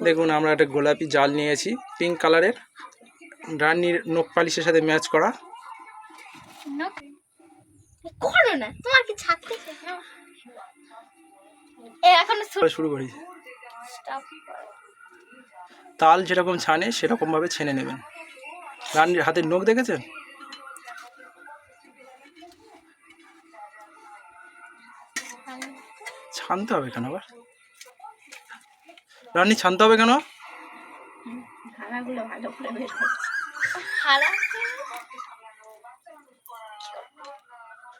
দেখুন আমরা একটা গোলাপি জাল নিয়েছি পিঙ্ক কালারের, রানীর নখ পালিশের সাথে ম্যাচ করা। শুরু করি। তাল যেরকম ছানে সেরকম ভাবে ছেনে নেবেন। রানীর হাতের নখ দেখেছেন? ছানতে হবে কেন আবার? রানী ছানতে হবে কেন?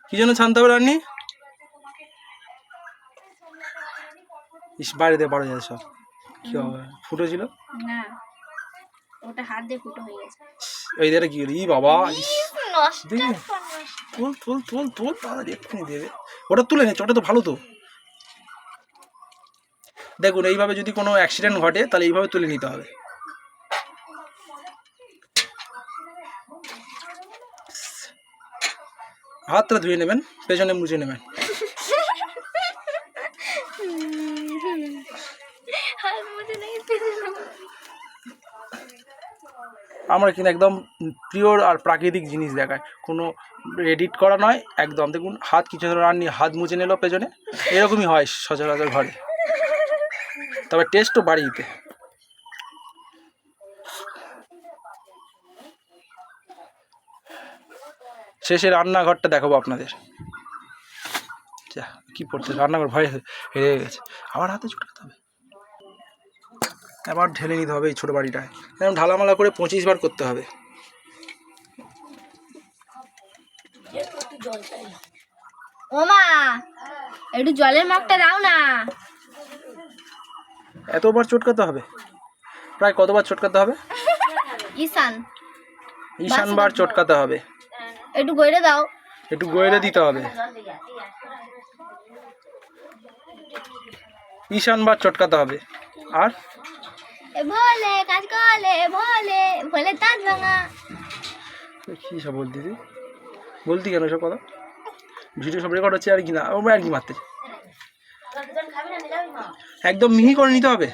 কি জন্য ছানতে হবে রানী? বাড়িতে পারো যায় সব। কি হবে? ফুটো ছিল না, ওটা হাত দিয়ে ফুটো হয়ে গেছে। এই দেখে কি রে বাবা, তুল তুল তুল তুল তাহলে এক্ষুনি দেবে। ওটা তুলে নিচ্ছে, ওটা তো ভালো তো। দেখুন এইভাবে যদি কোনো অ্যাক্সিডেন্ট ঘটে তাহলে এইভাবে তুলে নিতে হবে। হাতটা ধুয়ে নেবেন, পেছনে মুছে নেবেন। আমরা কিন্তু একদম পিওর আর প্রাকৃতিক জিনিস দেখায়, কোনো এডিট করা নয় একদম। দেখুন হাত কিছু রান্নি হাত মুছে নিল পেছনে, এরকমই হয় সচরাচর ঘরে, তবে টেস্টও বাড়িতে। শেষে রান্নাঘরটা দেখাবো আপনাদের। যা কি পড়ছে, রান্নাঘর ভয় হেরে গেছে। আবার হাতে চটকাতে হবে, আবার ঢেলে নিতে হবে এই ছোটো বাড়িটায়। এরকম ঢালামালা করে 25 বার করতে হবে। ওমা একটু জলের মগটা দাও না। এতবার চটকাতে হবে? প্রায় কতবার চটকাতে হবে? ঈশান বার চটকাতে হবে। একটু গইরে দাও, একটু গইরে দিতে হবে। ঈশান বার চটকাতে হবে। আর ভোলে কাজ করলে ভোলে ভোলে তাজ ভাঙা। কি সব বলতি তুই? বলতি কেন সব কথা? ভিডিও সব রেকর্ড হচ্ছে আর কি না, ও আর কি মারতে। একদম মিহি করে নিতে হবে।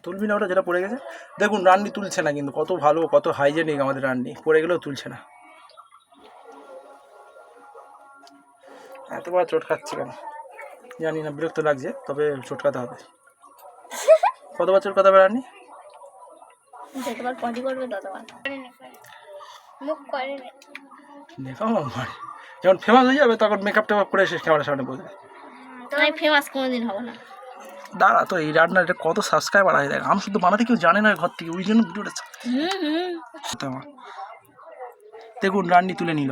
তুলবি না ওটা যেটা পড়ে গেছে। দেখুন রান্নি তুলছে না, কিন্তু কত ভালো কত হাইজেনিক আমাদের রান্নি, পড়ে গেলেও তুলছে না। এতবার চটকাচ্ছে কেন জানি না, বিরক্ত লাগছে, তবে চটকাতে হবে। কতবার চটকাতে হবে রান্নি? যখন ফেমাস হয়ে যাবে তখন মেকআপ টেকআপ করে এসে ক্যামেরার সামনে বলবে। ফেমাস কোনোদিন হবে না। দাঁড়া তো, এই রান্নাটা কত সাবস্ক্রাইবার আছে দেখ। আমি শুধু বানাতে কেউ জানে না ঘর থেকে, ওই জন্য ভিডিওটা। দেখুন রান্নি তুলে নিল।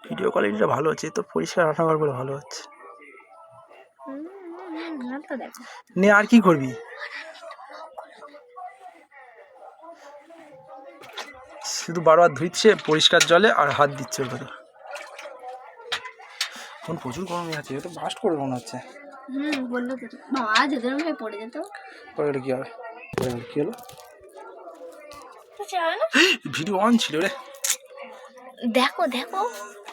ভিডিও কোয়ালিটিটা ভালো হচ্ছে, তো পরিষ্কার রান্নাঘর বলে ভালো হচ্ছে। নে আর কি করবি? শুধু বারবার ধুইছে পরিষ্কার জলে আর হাত দিচ্ছে ওর ভেতর। এখন প্রচুর গরম আছে, তো বাস্ট করে মনে হচ্ছে। বললো তো বাবা যেদিন ভাই পড়ে যেত। পরে গেলে কি হবে? কি হলো? ভিডিও অন ছিল রে। দেখো দেখো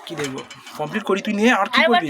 কি দেখবো? কমপ্লিট করি তুই নিয়ে আর কি করবি?